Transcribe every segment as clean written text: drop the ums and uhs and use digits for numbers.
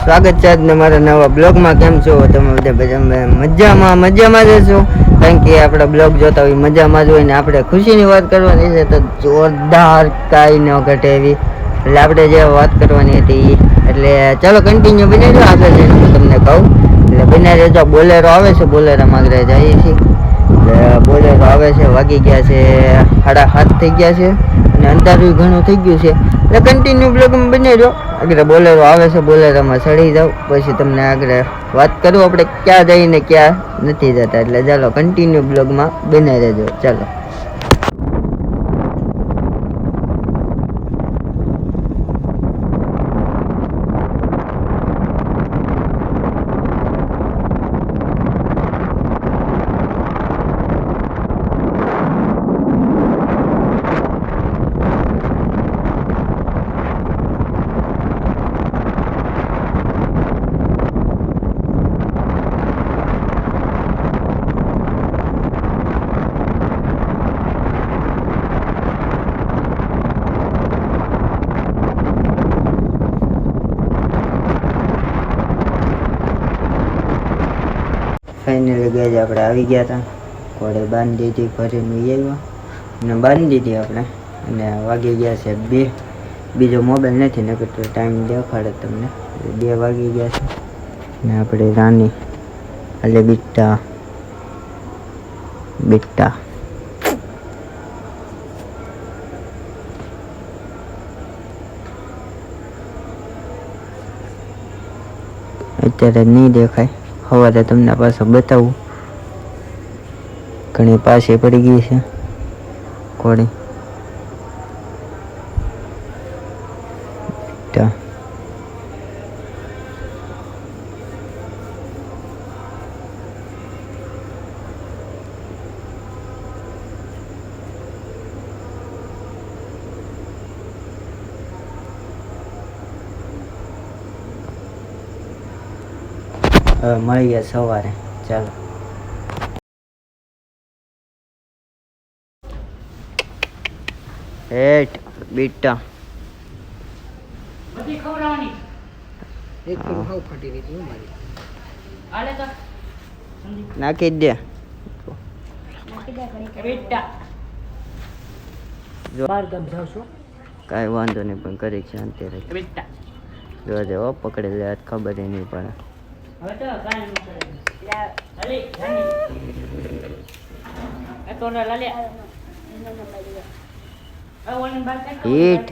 સ્વાગત છે આજના મારા નવા બ્લોગમાં. કેમ છો તમે બધા? મજામાં જશો, કારણ કે આપણા બ્લોગ જોતા હોય મજામાં જ હોય ને આપણે ખુશીની વાત કરવાની છે તો જોરદાર કાંઈ ન ઘટે એવી, એટલે આપણે જે વાત કરવાની હતી એટલે ચાલો કન્ટિન્યુ બની જાઓ. આગળ જઈને હું તમને કહું એટલે બના રહેજો. બોલેરો આવે છે, બોલેરામાં આગળ જઈએ છીએ. એટલે બોલેરો આવે છે, વાગી ગયા છે 7:30 થઈ ગયા છે અને અંધારું ઘણું થઈ ગયું છે, એટલે કન્ટિન્યુ બ્લોગમાં બની જાઓ. આગળ બોલેરો આવે છે, બોલેરામાં ચડી જાવ પછી તમને આગળ વાત કરું આપણે ક્યાં જઈને ક્યાં નથી જતા. એટલે ચાલો કન્ટિન્યુ બ્લોગમાં બને રહેજો. ચાલો ફાઇનલી ગઈ આપણે આવી ગયા હતા. ઘોડે બાંધી દીધી, ભરીને આવ્યા અને બાંધી દીધી આપણે, અને વાગી ગયા છે 2. બીજો મોબાઈલ નથી ને કેટલો ટાઈમ દેખાડે તમને. 2 વાગી ગયા છે ને આપણે રાની એટલે બીટા અત્યારે નહીં દેખાય, સવારે તમને પાછો બતાવું. ઘણી પાછી પડી ગઈ છે ઘોડી. હવે મળી ગયા સવારે. ચાલો હેઠ બીટા બધી ખવડાવવાની એક તો ખાવ ફટી ગઈ તું મારી આલે તો નાખી દે બેટા. બાર ગામ જાવ છો? કાંઈ વાંધો નહીં, પણ કરી છે અત્યારે બેટા. જોજે હો, પકડી લે ખબર નહીં પડે. હવે તો કાઈ ન કરે. અલે જાની એ તો ના લાલે આ ઓન બાર કાઈ હીટ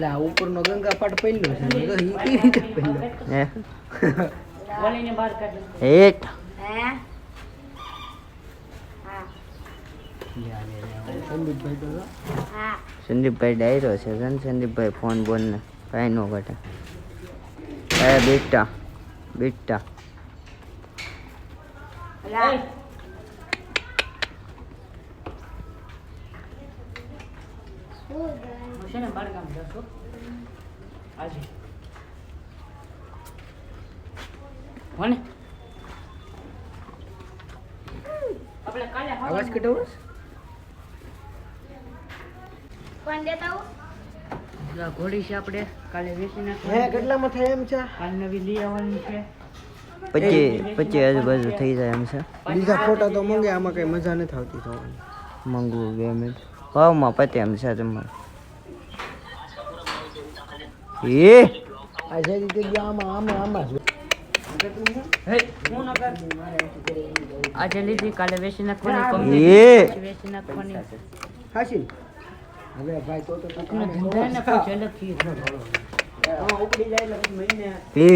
લા ઉપરનો ગંગા પાટ પહેલો છે ઈ કેવી રીતે પહેલો હે ઓલીને બહાર કાઢ. હીટ સંદીપભાઈ તો સંદીપભાઈ ડાયરો છે. સંદીપભાઈ ફોન બોન ને કાંઈ ન ઘટે. એ બેટા છે ને બાર ગામ જાવ છો આજે કોને આપણે કાલે અવાજ કટાવો કોણ દેતા હું આ ઘોડી છે આપણે કાલે વેચી હે નાખવાની. કેટલામાં થાય એમ છે? કાલ નવી લઈ આવવાની છે. 25 આજુબાજુ થઈ જાય એમ છે. બીજા ફોટા તો મંગે, આમાં કઈ મજા નથી આવતી જોવાની. મંગવું 2 મિનિટ ભાવમાં પતે એમ છે તમારે. આ જે રીતે આમાં જ હે હું ન કર આજે લીધી કાલે વેચી નાખવાની. એ. કમ્પ્લીટ વેચી નાખવાની. હાસી હવે ભાઈ તો તમને ધંધાને કોઈ ઝલક ઉપડી જાય એટલે મહિને એ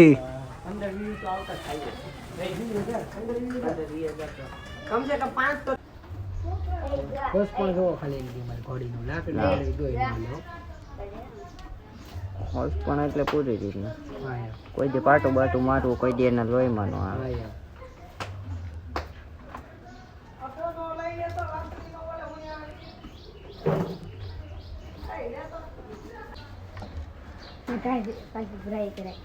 15-20 તો આવતા થાય. 20,000 કમ સે કમ 5 તો બસ પણ જો ખાલી લીધી મારી ઘોડીનું લાકડું લઈ ગયો એનો. હોશ પણ એટલે પૂરી રીતના. હા યાર કોઈ દે પાટું બાટું મારવું, કોઈ દે એના લોહીમાં નો આવે. હા યાર કાઈ પાછી ભરાઈ કરાય.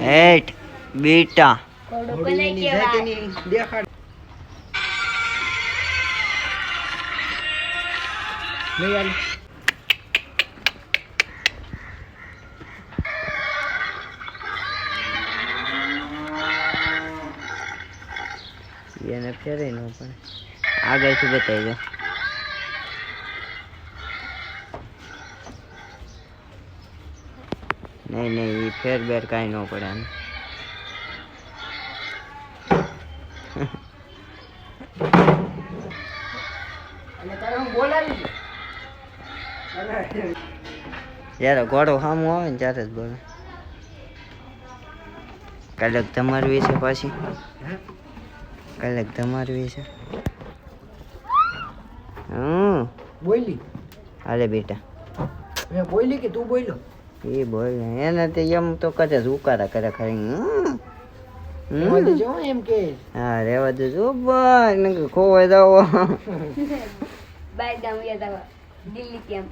હેઠ બેટા ઘોડો કોને ઘોડીની કહેવાય જાતિની દેખાડ લઈ આલ એને ફેરે ન પણ આગળથી બતાવી દો નહીં નહીં એ ફેર બેર કાંઈ ન પડે આને અને તારે હું બોલાવી છે જ્યારે ઘોડો સામું આવે ને ત્યારે જ બોલે કલાક તમારવી છે પાછી કલાક તમારવી છે બોલી હાલે બેટા મેં બોલી કે તું બોલ્યો એ બોલ એને તે એમ તો કદાચ ઉકારા કરે ખરી એમાં તો જો એમ કે હા રેવા દેજો ભાઈ ને ખોવાઈ જાવ બાય દામ યાદ આવા દિલ્હી કેમ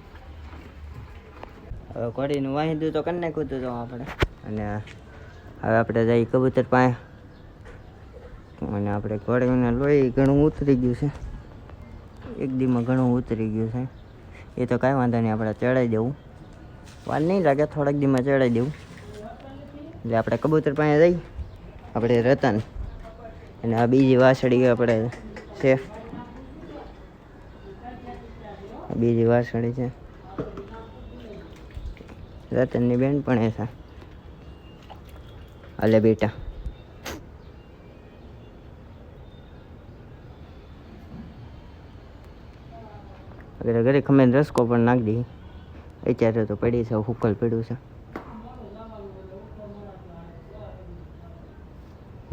હવે ઘોડીનું વાહિંદું તો કરી નાખ્યું હતું તો આપણે અને હવે આપણે જઈ કબૂતર પાસે અને આપણે ઘોડીને લોહી ઘણું ઉતરી ગયું છે એક દીમાં ઘણું ઉતરી ગયું છે એ તો કાંઈ વાંધો નહીં આપણે ચડાવી દેવું વાર નહીં લાગે થોડાક દીમાં ચડાવી દેવું એટલે આપણે કબૂતર પાસે જઈ આપણે રતન અને આ બીજી વાસળી આપણે છે બીજી વાસળી છે રતનની બેન પણ એ છે હાલે બેટા અગર ઘરે ખમે રસકો પણ નાખ દી અત્યારે તો પડી છે હુકલ પડ્યું છે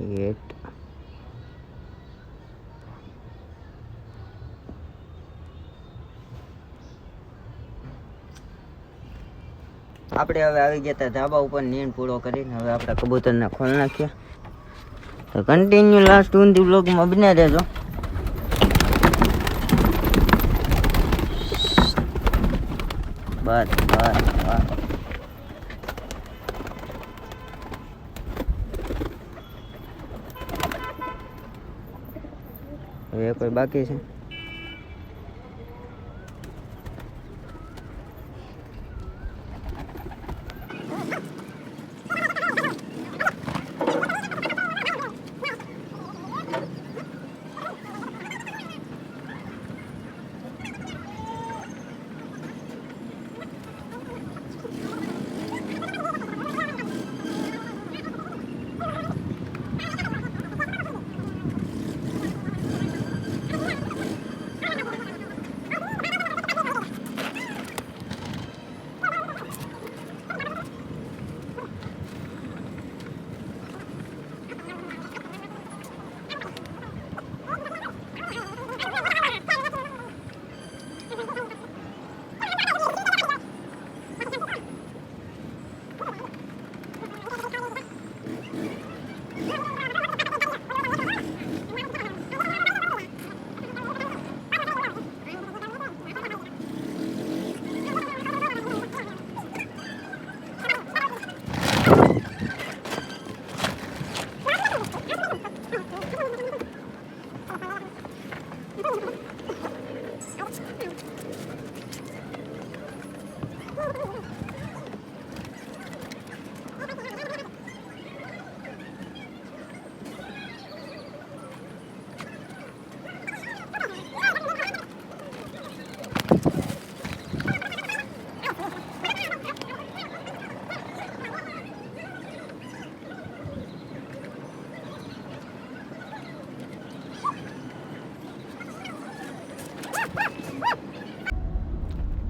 એટ આપણે હવે આવી ગયા હતા ધાબા ઉપર નીંદ પૂરો કરીને હવે આપણે કબૂતરને ખોલ નાખ્યા તો કન્ટિન્યુ લાસ્ટ ઊંધી બ્લોગમાં બન્યા રહેજો બસ બસ બસ હવે કોઈ બાકી છે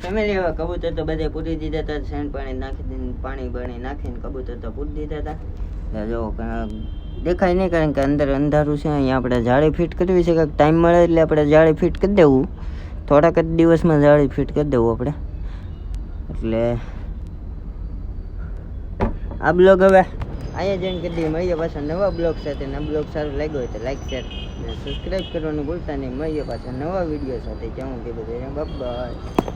ફેમિલી હવે કબૂતર તો બધે પૂરી દીધા હતા સેન્ડ પાણી નાખી દઈને પાણી બાણી નાખીને કબૂતર તો પૂરી દીધા હતા જો દેખાય નહીં કારણ કે અંદર અંધારું છે અહીંયા આપણે જાળી ફિટ કરવી છે કાંઈક ટાઈમ મળે એટલે આપણે જાળી ફિટ કરી દેવું થોડાક જ દિવસમાં જાળી ફિટ કરી દેવું આપણે એટલે આ બ્લોગ હવે અહીંયા જોઈન કરી દઈએ મળીએ પાછા નવા બ્લોગ સાથે નવા બ્લોગ સારું લાગ્યો હોય તો લાઈક શેર અને સબસ્ક્રાઈબ કરવાનું ભૂલતા નહીં મળીએ પાછા નવા વિડીયો સાથે જ્યાં સુધી બધે બાય.